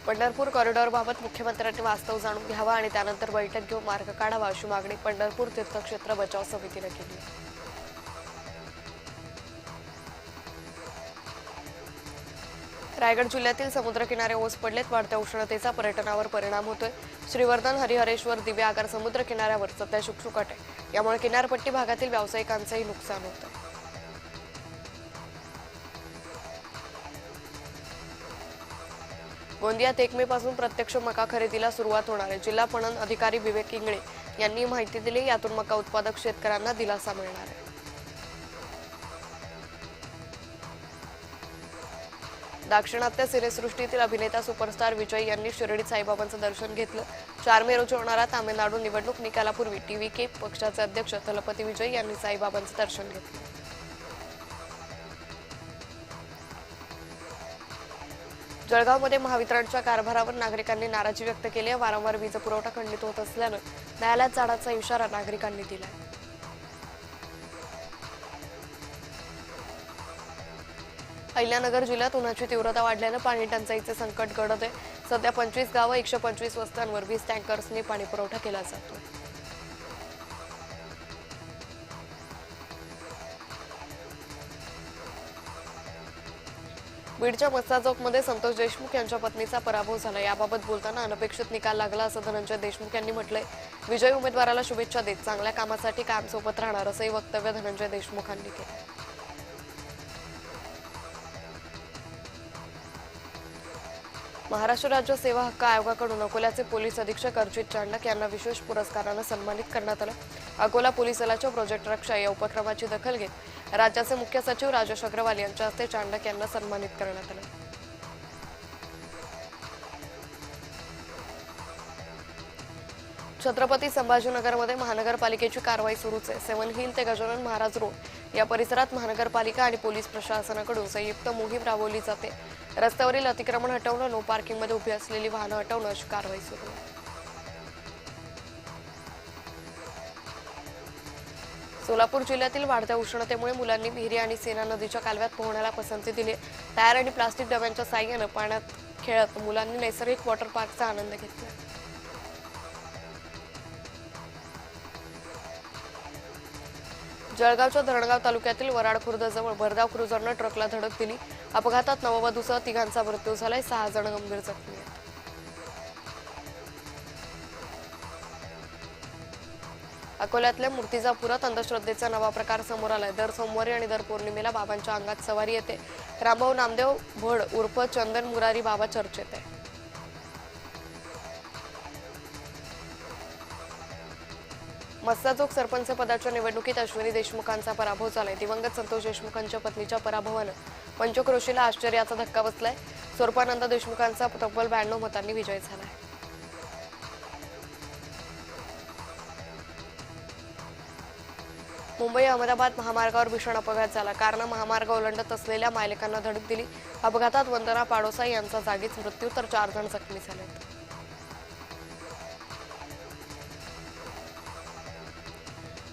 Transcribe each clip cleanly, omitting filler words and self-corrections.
पंढरपूर कॉरिडॉरबाबत मुख्यमंत्र्यांनी वास्तव जाणून घ्यावा आणि त्यानंतर बैठक घेऊन मार्ग काढावा अशी मागणी पंढरपूर तीर्थक्षेत्र बचाव समितीने केली आहे. रायगड जिल्ह्यातील समुद्रकिनारे ओस पडलेत. वाढत्या उष्णतेचा पर्यटनावर परिणाम होतोय. श्रीवर्धन, हरिहरेश्वर, दिव्या आगार समुद्र किनाऱ्यावर सध्या शुकशुकाट आहे. यामुळे किनारपट्टी भागातील व्यावसायिकांचंही नुकसान होत आहे. गोंदियात 1 मे पासून प्रत्यक्ष मका खरेदीला सुरुवात होणार आहे. जिल्हा पणन अधिकारी विवेक इंगळे यांनी माहिती दिली. यातून मका उत्पादक शेतकऱ्यांना दिलासा मिळणार आहे. दाक्षिणात्य सिनेसृष्टीतील अभिनेता सुपरस्टार विजय यांनी शिर्डीत साईबाबांचं दर्शन घेतलं. 4 मे रोजी होणाऱ्या तामिळनाडू निवडणूक निकालापूर्वी टीव्हीके पक्षाचे अध्यक्ष थलपती विजय यांनी साईबाबांचं दर्शन घेतलं. जळगावमध्ये महावितरणच्या कारभारावर नागरिकांनी नाराजी व्यक्त केली आहे. वारंवार वीज पुरवठा खंडित होत असल्यानं न्यायालयात जाण्याचा इशारा नागरिकांनी दिलाय. अहिल्यानगर जिल्ह्यात उन्हाची तीव्रता वाढल्यानं पाणी टंचाईचे संकट गडद आहे. सध्या 25 गावं 125 वस्त्यांवर 20 टँकर्सनी पाणी पुरवठा केला जातोय. बीडच्या मस्सा चौकमध्ये संतोष देशमुख यांच्या पत्नीचा पराभव झाला. याबाबत बोलताना अनपेक्षित निकाल लागला असं धनंजय देशमुख यांनी म्हटलंय. विजयी उमेदवाराला शुभेच्छा देत चांगल्या कामासाठी कायम सोबत राहणार असंही वक्तव्य धनंजय देशमुखांनी केलं. महाराष्ट्र राज्य सेवा हक्क आयोगाकडून अकोल्याचे पोलीस अधीक्षक अर्जित चांडक यांना विशेष पुरस्कारानं सन्मानित करण्यात आलं. अकोला पोलीस दलाच्या प्रोजेक्ट रक्षा या उपक्रमाची दखल घेत राज्याचे मुख्य सचिव राजेश अग्रवाल यांच्या हस्ते चांडक यांना सन्मानित करण्यात आलं. छत्रपती संभाजीनगरमध्ये महानगरपालिकेची कारवाई सुरूच आहे. 7 हिल ते गजानन महाराज रोड या परिसरात महानगरपालिका आणि पोलीस प्रशासनाकडून संयुक्त मोहीम राबवली जाते. रस्त्यावरील अतिक्रमण हटवणं, नो पार्किंगमध्ये उभी असलेली वाहनं हटवणं अशी कारवाई सुरू आहे. सोलापूर जिल्ह्यातील वाढत्या उष्णतेमुळे मुलांनी विहिरी आणि सेना नदीच्या कालव्यात पोहण्याला पसंती दिली. टायर आणि प्लास्टिक डब्यांच्या साह्यानं पाण्यात खेळत मुलांनी नैसर्गिक वॉटर पार्कचा आनंद घेतला. जळगावच्या धरणगाव तालुक्यातील वराड खुर्दजवळ भरधाव क्रुझरनं ट्रकला धडक दिली. अपघातात नववधूसह 3घांचा मृत्यू झालाय. 6 जण गंभीर जखमी आहेत. अकोल्यातल्या मूर्तिजापुरात अंधश्रद्धेचा नवा प्रकार समोर आलाय. दर सोमवारी आणि दर पौर्णिमेला बाबांच्या अंगात सवारी येते. रामभाऊ नामदेव भड उर्फ चंदन मुरारी बाबा चर्चेत आहे. मस्सा चौक सरपंच पदाच्या निवडणुकीत अश्विनी देशमुखांचा पराभव झालाय. दिवंगत संतोष देशमुखांच्या पत्नीच्या पराभवानं पंचक्रोशीला आश्चर्याचा धक्का बसलाय. स्वरूपानंद देशमुखांचा तब्बल 92 मतांनी विजय झालाय. मुंबई अहमदाबाद महामार्गावर भीषण अपघात झाला. कारनं महामार्ग ओलांडत असलेल्या मायलेकांना धडक दिली. अपघातात वंदना पाडोसाई यांचा जागीच मृत्यू तर 4 जण जखमी झालेत.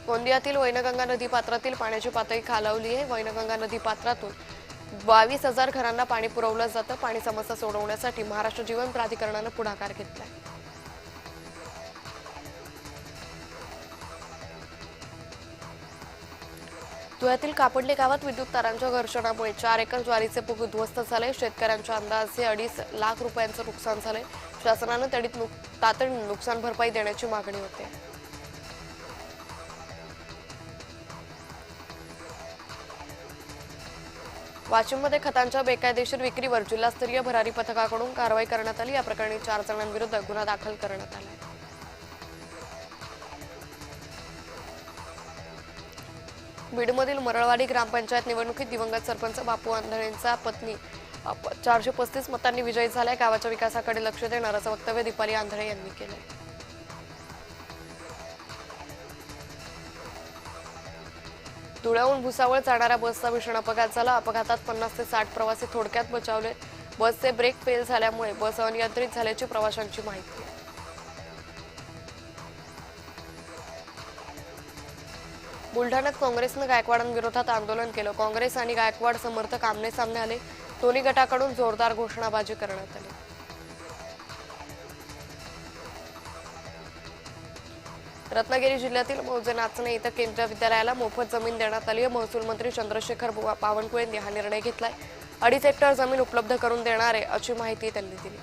गोंदियातील वैनगंगा नदी पात्रातील पाण्याची पातळी खालावली आहे. वैनगंगा नदी पात्रातून 22,000 घरांना पाणी पुरवलं जातं. पाणी समस्या सोडवण्यासाठी महाराष्ट्र जीवन प्राधिकरणानं पुढाकार घेतलाय. धुळ्यातील कापडले गावात विद्युत तारांच्या घर्षणामुळे 4 एकर ज्वारीचे पीक उद्ध्वस्त झाले. शेतकऱ्यांच्या अंदाजे 2.5 लाख रुपयांचं नुकसान झालंय. शासनानं तातडीनं नुकसान भरपाई देण्याची मागणी होते. वाशिममध्ये खतांच्या बेकायदेशीर विक्रीवर जिल्हास्तरीय भरारी पथकाकडून कारवाई करण्यात आली. या प्रकरणी 4 जणांविरुद्ध गुन्हा दाखल करण्यात आला. बीडमधील मरळवाडी ग्रामपंचायत निवडणुकीत दिवंगत सरपंच बापू आंधळेंचा पत्नी 435 मतांनी विजयी झालाय. गावाच्या विकासाकडे लक्ष देणार असं वक्तव्य दीपाली आंधळे यांनी केलंय. धुळ्याहून भुसावळ जाणाऱ्या बसचा भीषण अपघात झाला. अपघातात 50 ते 60 प्रवासी थोडक्यात बचावले. बसचे ब्रेक फेल झाल्यामुळे बस अनियंत्रित झाल्याची प्रवाशांची माहिती आहे. बुलढाण्यात काँग्रेसनं गायकवाडांविरोधात आंदोलन केलं. काँग्रेस आणि गायकवाड समर्थक आमने सामने आले. दोन्ही गटाकडून जोरदार घोषणाबाजी करण्यात आली. रत्नागिरी जिल्ह्यातील मौजे नाचणे इथं केंद्रीय विद्यालयाला मोफत जमीन देण्यात आली आहे। महसूल मंत्री चंद्रशेखर बावनकुळे यांनी हा निर्णय घेतलाय। 2.5 हेक्टर जमीन उपलब्ध करून देणार आहे अशी माहिती त्यांनी दिली।